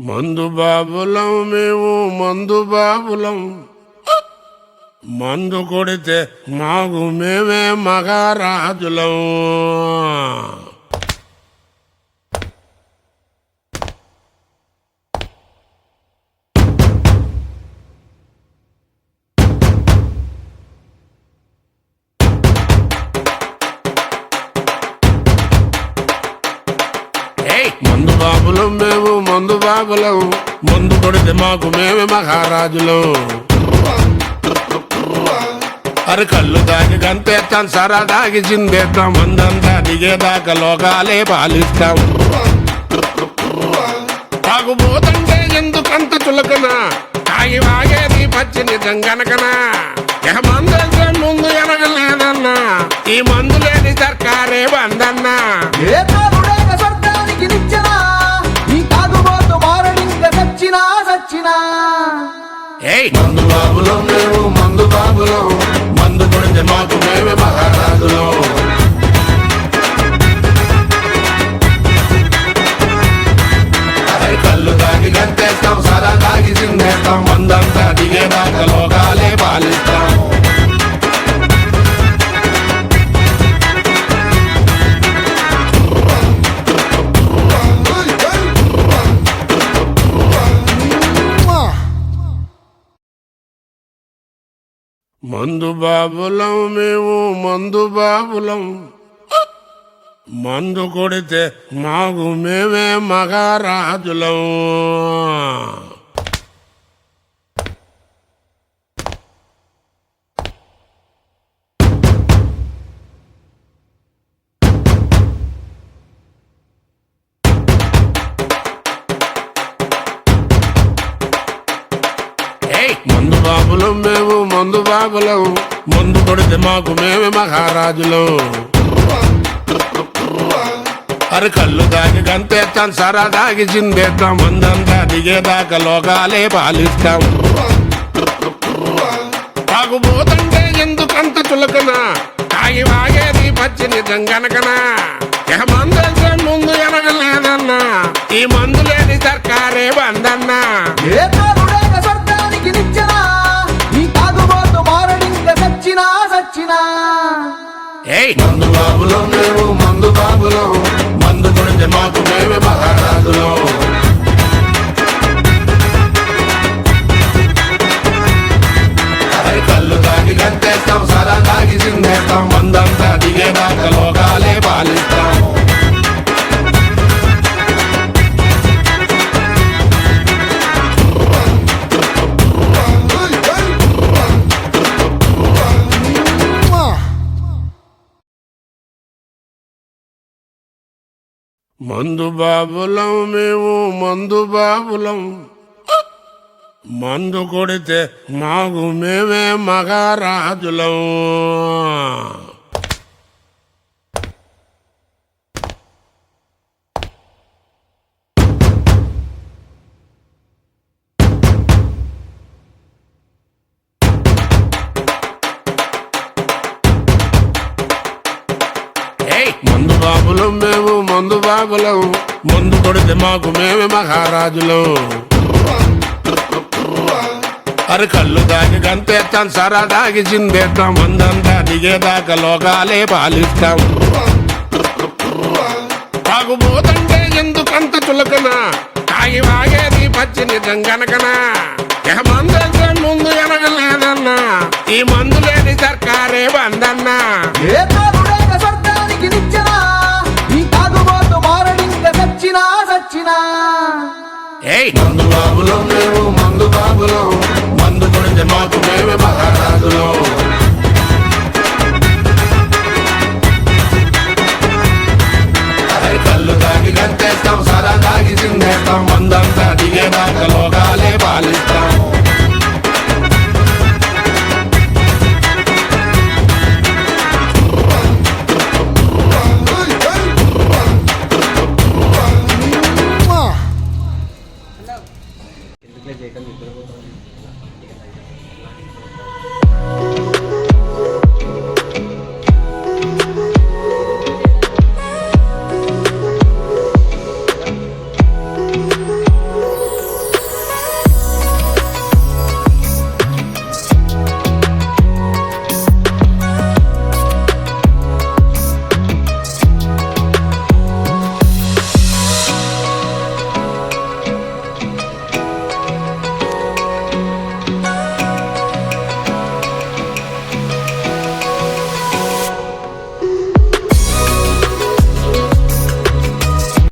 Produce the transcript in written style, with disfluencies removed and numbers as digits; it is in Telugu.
మందు బాబులం మేము మందు బాబులం, మందు కొడితే మాకు మేమే మహారాజులం. మందు బాబులం మేము మందు బాబులం, మందు కొడితే మాకు మేమే మహారాజులం. అరే కళ్ళు దాగి గంతేస్తాం, సరా దాగి చిందేస్తాం, మందంతా దిగేదాకా లోకాలే పాలిస్తాం. తాగుబోతంటే ఎందుకంత చులకన, తాగి వాగేది పచ్చి నిజం గనకనా. మందంటే ముందు ఎనగలేదన్నా, ఈ మందు లేని సర్కారే బందన్నా. మందు బాబులం మేము మందు బాబులం, మందు కొడితే మాకు మేమే మహారాజులం. అరే కళ్ళు తాగి గంతేస్తాం, సరా తాగి చిందేస్తాం, మందంతా దిగేదాకా లోకాలే పాలిస్తాం. మందు బాబులం మేము మందు బాబులం, మందు కొడితే మాకు మేమే మహారాజులం. మందు బాబులం మేము మందు బాబులం, మందు కొడితే మాకు మేమే మహారాజులం. అరే కళ్ళు దాగి గంతేస్తాం, సరా దాగి చిందేస్తాం, మందంతా దిగేదాకా లోకాలే పాలిస్తాం. తాగుబోతంటే ఎందుకంత చులకన, తాగి వాగేది పచ్చి నిజం గనకనా. మందంటే ముందు ఎనగలేదన్నా, ఈ మందు లేని సర్కారే బందన్నా. మందు బాబులం మేము మందు బాబులం, మందు కొడితే మాకు మేమే మహారాజులం. కళ్ళు తాగి గంతేస్తాం, సరా తాగి చిందేస్తాం, మందంతా దిగేదాకా లోకాలే పాలిస్తాం. మందు బాబులం మేము మందు బాబులం, మందు కొడితే మాకు మేమే మహారాజులం. మందు బాబులం మేము మందు బాబులం, మందు కొడితే మాకు మేమే మహారాజులం. అరే కళ్ళు దాగి గంతేస్తాం, సరా దాగి చిందేస్తాం, మందంతా దిగేదాకా లోకాలే పాలిస్తాం. తాగుబోతంటే ఎందుకంత చులకన, తాగి వాగేది పచ్చి నిజం గనకనా. మందంటే ముందు ఎనగలేదన్నా, ఈ మందు లేని సర్కారే బందన్నా. మందు బాబులం మేము మందు బాబులం, మందు కొడితే మాకు మేమే మహారాజులం. అరే కళ్ళు తాగి గంతేస్తాం, సరా తాగి చిందేస్తాం, మందంతా దిగేదాకా లోకాలే పాలిస్తాం. ఎందుకులే చేయటం ఇప్పుడు